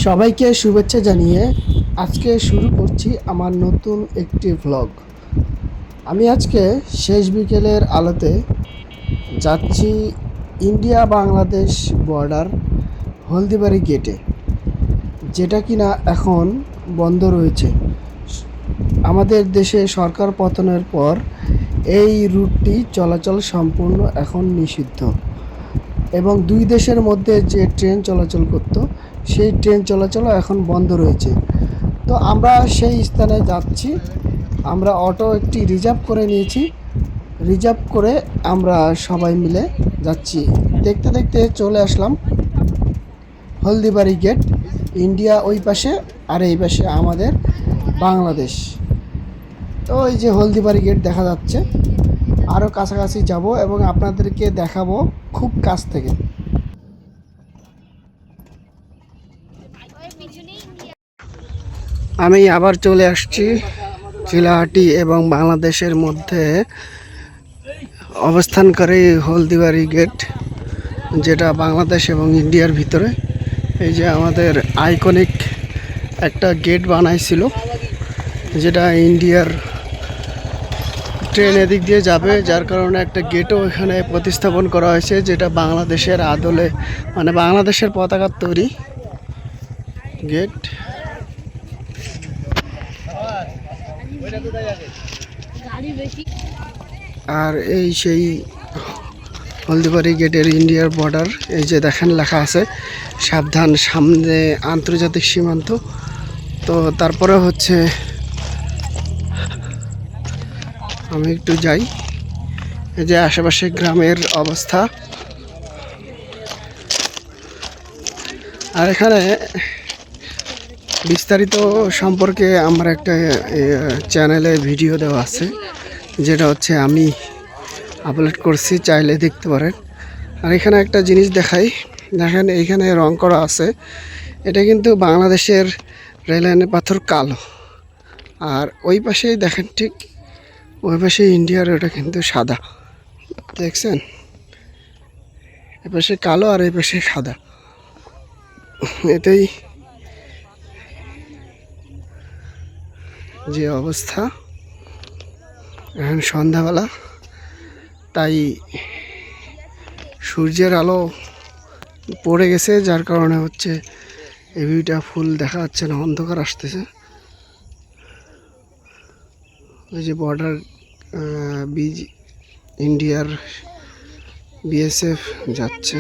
সবাইকে শুভেচ্ছা জানিয়ে আজকে শুরু করছি আমার নতুন একটি ভ্লগ। আমি আজকে শেষ বিকেলের আলোতে যাচ্ছি ইন্ডিয়া বাংলাদেশ বর্ডার হলদিবাড়ি গেটে, যেটা কিনা এখন বন্ধ রয়েছে। আমাদের দেশে সরকার পতনের পর এই রুটটি চলাচল সম্পূর্ণ এখন নিষিদ্ধ এবং দুই দেশের মধ্যে যে ট্রেন চলাচল করত সেই ট্রেন চলাচল এখন বন্ধ রয়েছে। তো আমরা সেই স্থানে যাচ্ছি। আমরা অটো একটি রিজার্ভ করে নিয়েছি। রিজার্ভ করে আমরা সবাই মিলে যাচ্ছি। দেখতে দেখতে চলে আসলাম হলদিবাড়ি গেট। ইন্ডিয়া ওই পাশে আর এই পাশে আমাদের বাংলাদেশ। তো এই যে হলদিবাড়ি গেট দেখা যাচ্ছে। আরও কাছাকাছি যাব এবং আপনাদেরকে দেখাবো খুব কাছ থেকে। আমি আবার চলে আসছি চিলাহাটি এবং বাংলাদেশের মধ্যে অবস্থানকারী হলদিবাড়ি গেট, যেটা বাংলাদেশ এবং ইন্ডিয়ার ভিতরে। এই যে আমাদের আইকনিক একটা গেট বানাইছিল, যেটা ইন্ডিয়ার ট্রেন এদিক দিয়ে যাবে, যার কারণে একটা গেটও এখানে প্রতিস্থাপন করা হয়েছে, যেটা বাংলাদেশের আদলে মানে বাংলাদেশের পতাকার তৈরি গেট। আর এই সেই হলদিবাড়ি গেটের ইন্ডিয়ার বর্ডার। এই যে দেখেন লেখা আছে সাবধান, সামনে আন্তর্জাতিক সীমান্ত। তো তারপরে হচ্ছে আমি একটু যাই। এই যে আশেপাশে গ্রামের অবস্থা। আর এখানে বিস্তারিত সম্পর্কে আমার একটা চ্যানেলে ভিডিও দেওয়া আছে, যেটা হচ্ছে আমি আপলোড করছি, চাইলে দেখতে পারেন। আর এখানে একটা জিনিস দেখাই, দেখেন এইখানে রং করা আছে, এটা কিন্তু বাংলাদেশের রেললাইনের পাথর কালো। আর ওই পাশেই দেখেন, ঠিক ওই পাশে ইন্ডিয়ার, ওটা কিন্তু সাদা। দেখছেন, এ পাশে কালো আর এই পাশে সাদা। এটাই যে অবস্থা। এখন সন্ধ্যাবেলা, তাই সূর্যের আলো পড়ে গেছে, যার কারণে হচ্ছে এই ভিউটা ফুল দেখা যাচ্ছে না, অন্ধকার আসতেছে। ওই যে বর্ডার ইন্ডিয়ার বিএসএফ যাচ্ছে।